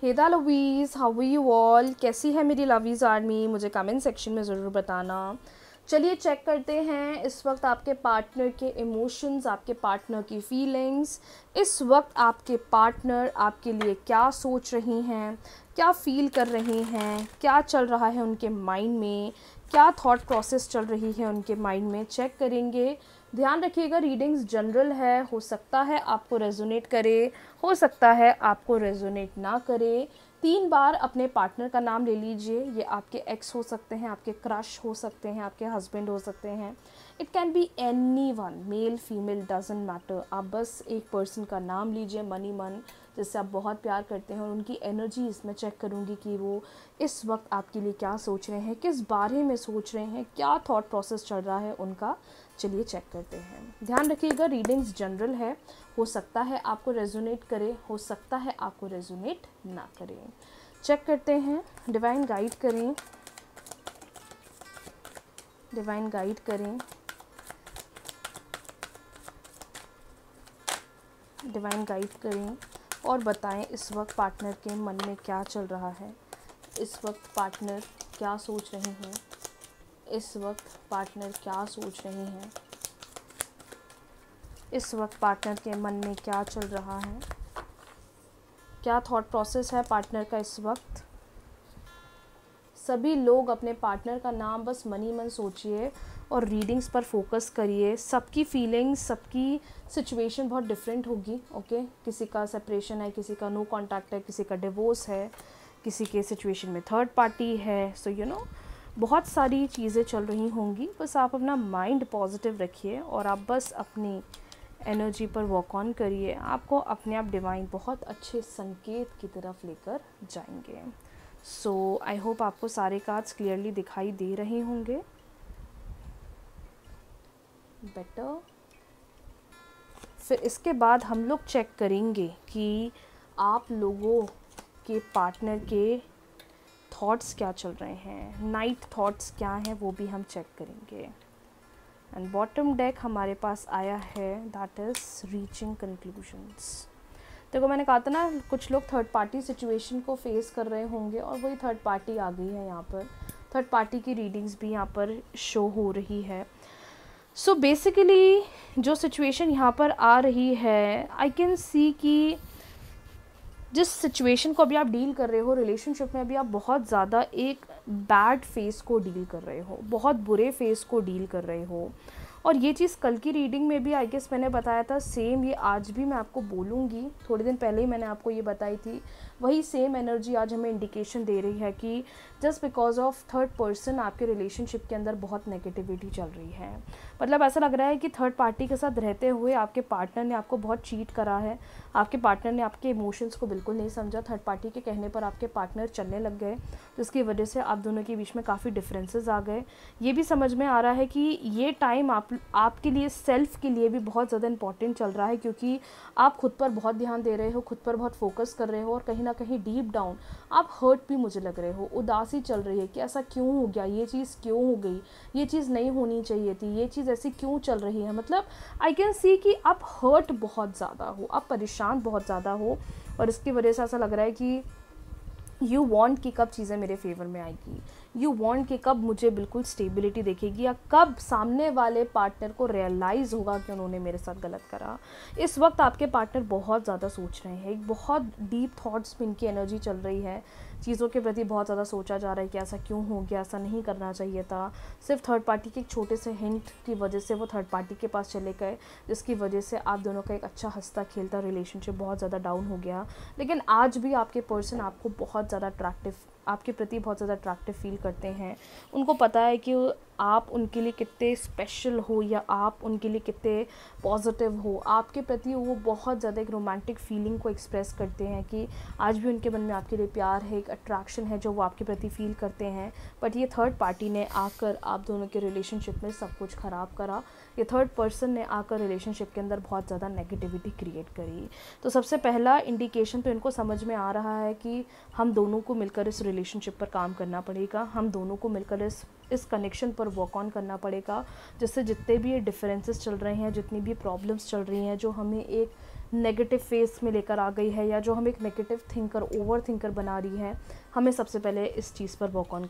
Hey the lovies, how are you all? कैसी है मेरी लवीज़ आर्मी? मुझे कमेंट सेक्शन में ज़रूर बताना। चलिए चेक करते हैं इस वक्त आपके पार्टनर के इमोशंस, आपके पार्टनर की फीलिंग्स। इस वक्त आपके पार्टनर आपके लिए क्या सोच रही हैं, क्या फ़ील कर रही हैं, क्या चल रहा है उनके माइंड में, क्या थॉट प्रोसेस चल रही है उनके माइंड में, चेक करेंगे। ध्यान रखिएगा, रीडिंग्स जनरल है, हो सकता है आपको रेजोनेट करे, हो सकता है आपको रेजोनेट ना करे। 3 बार अपने पार्टनर का नाम ले लीजिए। ये आपके एक्स हो सकते हैं, आपके क्रश हो सकते हैं, आपके हस्बैंड हो सकते हैं। It can be any one, male female doesn't matter. आप बस एक पर्सन का नाम लीजिए मन ही मन, जिससे आप बहुत प्यार करते हैं, और उनकी एनर्जी इसमें चेक करूँगी कि वो इस वक्त आपके लिए क्या सोच रहे हैं, किस बारे में सोच रहे हैं, क्या थॉट प्रोसेस चल रहा है उनका। चलिए चेक करते हैं। ध्यान रखिएगा, रीडिंग्स जनरल है, हो सकता है आपको रेजोनेट करे, हो सकता है आपको रेजोनेट ना करे। चेक करते हैं। डिवाइन गाइड करें, डिवाइन गाइड करें, डिवाइन गाइड करें और बताएं इस वक्त पार्टनर के मन में क्या चल रहा है, इस वक्त पार्टनर क्या सोच रहे हैं, इस वक्त पार्टनर क्या सोच रहे हैं, इस वक्त पार्टनर के मन में क्या चल रहा है, क्या थॉट प्रोसेस है पार्टनर का इस वक्त। सभी लोग अपने पार्टनर का नाम बस मन ही मन सोचिए और रीडिंग्स पर फोकस करिए। सबकी फीलिंग्स, सबकी सिचुएशन बहुत डिफरेंट होगी। ओके, किसी का सेपरेशन है, किसी का नो कांटेक्ट है, किसी का डिवोर्स है, किसी के सिचुएशन में थर्ड पार्टी है। सो बहुत सारी चीज़ें चल रही होंगी। बस आप अपना माइंड पॉजिटिव रखिए और आप बस अपनी एनर्जी पर वॉक ऑन करिए। आपको अपने आप डिवाइन बहुत अच्छे संकेत की तरफ लेकर जाएंगे। सो आई होप आपको सारे कार्ड्स क्लियरली दिखाई दे रहे होंगे। बेटर। फिर इसके बाद हम लोग चेक करेंगे कि आप लोगों के पार्टनर के थॉट्स क्या चल रहे हैं, नाइट थॉट्स क्या हैं, वो भी हम चेक करेंगे। एंड बॉटम डेक हमारे पास आया है, दैट इज़ रीचिंग कंक्लूजन्स। देखो, मैंने कहा था ना, कुछ लोग थर्ड पार्टी सिचुएशन को फेस कर रहे होंगे और वही थर्ड पार्टी आ गई है यहाँ पर। थर्ड पार्टी की रीडिंग्स भी यहाँ पर शो हो रही है। सो बेसिकली जो सिचुएशन यहाँ पर आ रही है, आई कैन सी कि जिस सिचुएशन को अभी आप डील कर रहे हो रिलेशनशिप में, अभी आप बहुत ज़्यादा एक बैड फेस को डील कर रहे हो, बहुत बुरे फेस को डील कर रहे हो। और ये चीज़ कल की रीडिंग में भी आई गेस मैंने बताया था, सेम ये आज भी मैं आपको बोलूँगी। थोड़े दिन पहले ही मैंने आपको ये बताई थी, वही सेम एनर्जी आज हमें इंडिकेशन दे रही है कि just because of third person आपके रिलेशनशिप के अंदर बहुत नेगेटिविटी चल रही है। मतलब ऐसा लग रहा है कि थर्ड पार्टी के साथ रहते हुए आपके पार्टनर ने आपको बहुत चीट करा है, आपके पार्टनर ने आपके इमोशंस को बिल्कुल नहीं समझा। थर्ड पार्टी के कहने पर आपके पार्टनर चलने लग गए, जिसकी वजह से आप दोनों के बीच में काफ़ी डिफरेंसेस आ गए। ये भी समझ में आ रहा है कि ये टाइम आपके लिए सेल्फ के लिए भी बहुत ज़्यादा इंपॉर्टेंट चल रहा है, क्योंकि आप खुद पर बहुत ध्यान दे रहे हो, खुद पर बहुत फोकस कर रहे हो, और कहीं ना कहीं डीप डाउन आप हर्ट भी मुझे लग रहे हो। उदासी चल रही है कि ऐसा क्यों हो गया, ये चीज़ क्यों हो गई, ये चीज़ नहीं होनी चाहिए थी, ये चीज़ ऐसी क्यों चल रही है। मतलब आई कैन सी कि आप हर्ट बहुत ज़्यादा हो, आप परेशान बहुत ज़्यादा हो, और इसकी वजह से ऐसा लग रहा है कि यू वांट कि कब चीज़ें मेरे फेवर में आएगी, यू वांट कि कब मुझे बिल्कुल स्टेबिलिटी देखेगी, या कब सामने वाले पार्टनर को रियलाइज़ होगा कि उन्होंने मेरे साथ गलत करा। इस वक्त आपके पार्टनर बहुत ज़्यादा सोच रहे हैं, एक बहुत डीप थॉट्स में इनकी एनर्जी चल रही है। चीज़ों के प्रति बहुत ज़्यादा सोचा जा रहा है कि ऐसा क्यों हो गया, ऐसा नहीं करना चाहिए था। सिर्फ थर्ड पार्टी के एक छोटे से हिंट की वजह से वो थर्ड पार्टी के पास चले गए, जिसकी वजह से आप दोनों का एक अच्छा हंसता खेलता रिलेशनशिप बहुत ज़्यादा डाउन हो गया। लेकिन आज भी आपके पर्सन आपको बहुत ज़्यादा अट्रैक्टिव, आपके प्रति बहुत ज़्यादा अट्रैक्टिव फील करते हैं। उनको पता है कि आप उनके लिए कितने स्पेशल हो, या आप उनके लिए कितने पॉजिटिव हो। आपके प्रति वो बहुत ज़्यादा एक रोमांटिक फीलिंग को एक्सप्रेस करते हैं कि आज भी उनके मन में आपके लिए प्यार है, एक अट्रैक्शन है जो वो आपके प्रति फील करते हैं। बट ये थर्ड पार्टी ने आकर आप दोनों के रिलेशनशिप में सब कुछ ख़राब करा। ये थर्ड पर्सन ने आकर रिलेशनशिप के अंदर बहुत ज़्यादा नेगेटिविटी क्रिएट करी। तो सबसे पहला इंडिकेशन तो इनको समझ में आ रहा है कि हम दोनों को मिलकर इस रिलेशनशिप पर काम करना पड़ेगा, हम दोनों को मिलकर इस कनेक्शन पर वर्क ऑन करना पड़ेगा, जिससे जितने भी ये डिफरेंसेस चल रहे हैं, जितनी भी प्रॉब्लम्स चल रही हैं, जो हमें एक नेगेटिव फेस में लेकर आ गई है, या जो हम एक नेगेटिव थिंकर, ओवर थिंकर बना रही है, हमें सबसे पहले इस चीज़ पर वर्क ऑन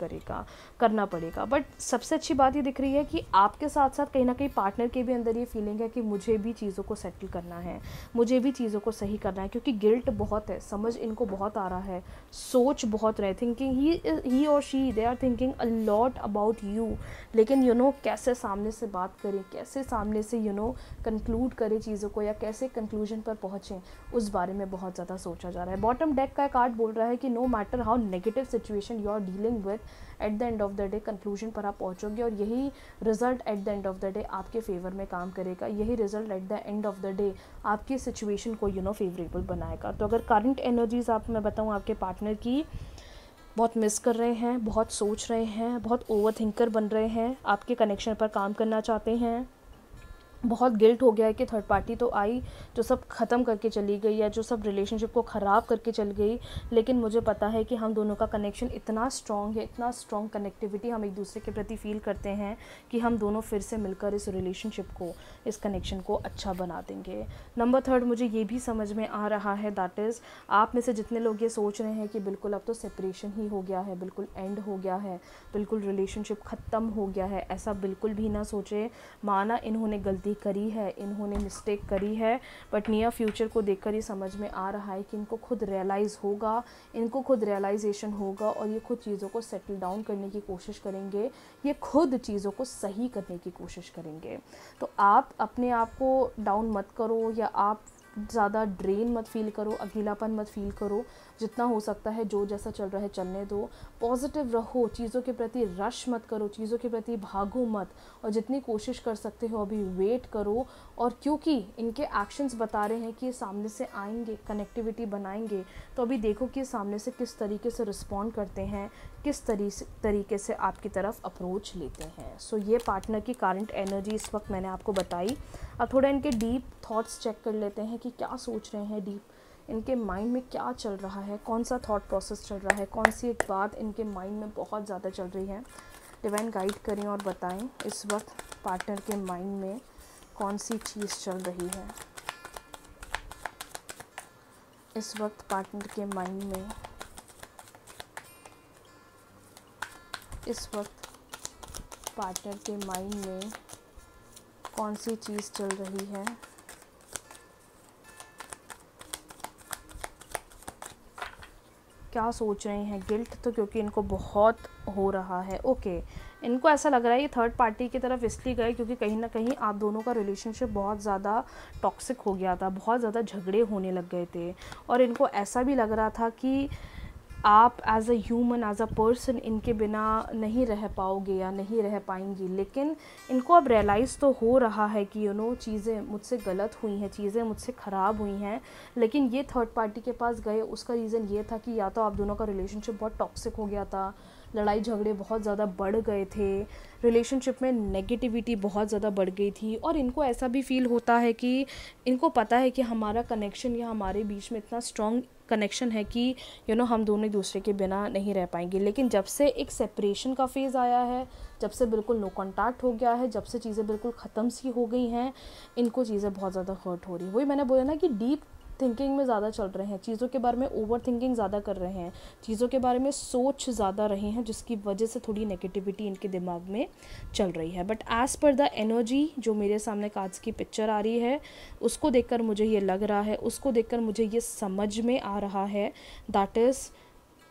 करना पड़ेगा। बट सबसे अच्छी बात ये दिख रही है कि आपके साथ साथ कहीं ना कहीं पार्टनर के भी अंदर ये फीलिंग है कि मुझे भी चीज़ों को सेटल करना है, मुझे भी चीज़ों को सही करना है, क्योंकि गिल्ट बहुत है, समझ इनको बहुत आ रहा है, सोच बहुत रहे, थिंकिंग ही और she they are thinking a lot about you. लेकिन कैसे सामने से बात करें, कैसे सामने से कंक्लूड करें चीज़ों को, या कैसे कंक्लूजन पर पहुँचें, उस बारे में बहुत ज़्यादा सोचा जा रहा है। बॉटम डेक का कार्ड बोल रहा है कि no matter how negative situation you are dealing with, at the end of the day conclusion पर आप पहुँचोगे, और यही result at the end of the day आपके फेवर में काम करेगा, यही result at the end of the day आपकी सिचुएशन को फेवरेबल बनाएगा। तो अगर करंट एनर्जीज मैं बताऊँ आपके पार्टनर की, बहुत मिस कर रहे हैं, बहुत सोच रहे हैं, बहुत ओवर थिंकर बन रहे हैं, आपके कनेक्शन पर काम करना चाहते हैं, बहुत गिल्ट हो गया है कि थर्ड पार्टी तो आई जो सब ख़त्म करके चली गई, या जो सब रिलेशनशिप को ख़राब करके चल गई, लेकिन मुझे पता है कि हम दोनों का कनेक्शन इतना स्ट्रॉन्ग है, इतना स्ट्रॉन्ग कनेक्टिविटी हम एक दूसरे के प्रति फील करते हैं कि हम दोनों फिर से मिलकर इस रिलेशनशिप को, इस कनेक्शन को अच्छा बना देंगे। नंबर 3 मुझे ये भी समझ में आ रहा है, दैट इज़ आप में से जितने लोग ये सोच रहे हैं कि बिल्कुल अब तो सेपरेशन ही हो गया है, बिल्कुल एंड हो गया है, बिल्कुल रिलेशनशिप ख़त्म हो गया है, ऐसा बिल्कुल भी ना सोचे। माना इन्होंने गलती करी है, इन्होंने मिस्टेक करी है, बट नियर फ्यूचर को देखकर ये समझ में आ रहा है कि इनको खुद रियलाइज़ होगा, इनको खुद रियलाइजेशन होगा, और ये खुद चीज़ों को सेटल डाउन करने की कोशिश करेंगे, ये खुद चीज़ों को सही करने की कोशिश करेंगे। तो आप अपने आप को डाउन मत करो, या आप ज़्यादा ड्रेन मत फील करो, अकेलापन मत फील करो। जितना हो सकता है जो जैसा चल रहा है चलने दो, पॉजिटिव रहो, चीज़ों के प्रति रश मत करो, चीज़ों के प्रति भागो मत, और जितनी कोशिश कर सकते हो अभी वेट करो। और क्योंकि इनके एक्शंस बता रहे हैं कि ये सामने से आएंगे, कनेक्टिविटी बनाएंगे, तो अभी देखो कि सामने से किस तरीके से रिस्पॉन्ड करते हैं, किस तरीके से आपकी तरफ अप्रोच लेते हैं। सो ये पार्टनर की करंट एनर्जी इस वक्त मैंने आपको बताई। अब थोड़ा इनके डीप थॉट्स चेक कर लेते हैं कि क्या सोच रहे हैं, डीप इनके माइंड में क्या चल रहा है, कौन सा थॉट प्रोसेस चल रहा है, कौन सी एक बात इनके माइंड में बहुत ज़्यादा चल रही है। डिवाइन गाइड करें और बताएं इस वक्त पार्टनर के माइंड में कौन सी चीज़ चल रही है। इस वक्त पार्टनर के माइंड में पार्टनर के माइंड में कौन सी चीज़ चल रही है। क्या सोच रहे हैं। गिल्ट तो क्योंकि इनको बहुत हो रहा है। ओके, इनको ऐसा लग रहा है ये थर्ड पार्टी की तरफ इसलिए गए क्योंकि कहीं ना कहीं आप दोनों का रिलेशनशिप बहुत ज़्यादा टॉक्सिक हो गया था, बहुत ज़्यादा झगड़े होने लग गए थे, और इनको ऐसा भी लग रहा था कि आप as a human, as a person इनके बिना नहीं रह पाओगे या नहीं रह पाएंगी। लेकिन इनको अब रियलाइज़ तो हो रहा है कि चीज़ें मुझसे गलत हुई हैं, चीज़ें मुझसे ख़राब हुई हैं। लेकिन ये थर्ड पार्टी के पास गए उसका रीज़न ये था कि या तो आप दोनों का रिलेशनशिप बहुत टॉक्सिक हो गया था, लड़ाई झगड़े बहुत ज़्यादा बढ़ गए थे, रिलेशनशिप में नेगेटिविटी बहुत ज़्यादा बढ़ गई थी, और इनको ऐसा भी फील होता है कि इनको पता है कि हमारा कनेक्शन या हमारे बीच में इतना स्ट्रॉन्ग कनेक्शन है कि हम दोनों एक दूसरे के बिना नहीं रह पाएंगे। लेकिन जब से एक सेपरेशन का फेज़ आया है, जब से बिल्कुल नो कॉन्टैक्ट हो गया है, जब से चीज़ें बिल्कुल ख़त्म सी हो गई हैं, इनको चीज़ें बहुत ज़्यादा हर्ट हो रही। वही मैंने बोला ना कि डीप थिंकिंग में ज़्यादा चल रहे हैं, चीज़ों के बारे में ओवर थिंकिंग ज़्यादा कर रहे हैं, चीज़ों के बारे में सोच ज़्यादा रहे हैं, जिसकी वजह से थोड़ी नेगेटिविटी इनके दिमाग में चल रही है। But as per the energy जो मेरे सामने कार्ड्स की पिक्चर आ रही है, उसको देखकर मुझे ये लग रहा है, उसको देखकर मुझे ये समझ में आ रहा है, दैट इज़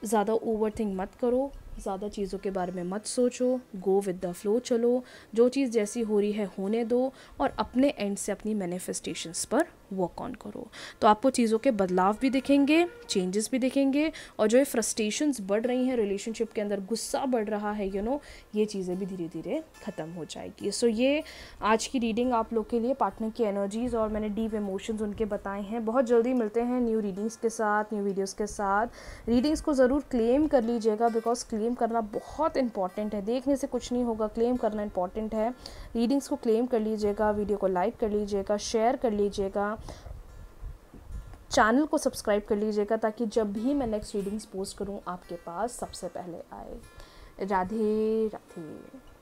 ज़्यादा ओवर थिंक मत करो, ज़्यादा चीज़ों के बारे में मत सोचो, गो विद द फ्लो चलो, जो चीज़ जैसी हो रही है होने दो, और अपने एंड से अपनी मैनिफेस्टेशंस पर वर्क ऑन करो। तो आपको चीज़ों के बदलाव भी दिखेंगे, चेंजेस भी दिखेंगे, और जो ये फ्रस्ट्रेशंस बढ़ रही हैं रिलेशनशिप के अंदर, गुस्सा बढ़ रहा है, ये चीज़ें भी धीरे धीरे ख़त्म हो जाएगी। सो ये आज की रीडिंग आप लोग के लिए पार्टनर की एनर्जीज़ और मैंने डीप इमोशंस उनके बताए हैं। बहुत जल्दी मिलते हैं न्यू रीडिंग्स के साथ, न्यू वीडियोज़ के साथ। रीडिंग्स को ज़रूर क्लेम कर लीजिएगा, बिकॉज क्लेम करना बहुत इंपॉर्टेंट है। देखने से कुछ नहीं होगा, क्लेम करना इंपॉर्टेंट है। रीडिंग्स को क्लेम कर लीजिएगा, वीडियो को लाइक कर लीजिएगा, शेयर कर लीजिएगा, चैनल को सब्सक्राइब कर लीजिएगा, ताकि जब भी मैं नेक्स्ट रीडिंग्स पोस्ट करूं आपके पास सबसे पहले आए। राधे राधे।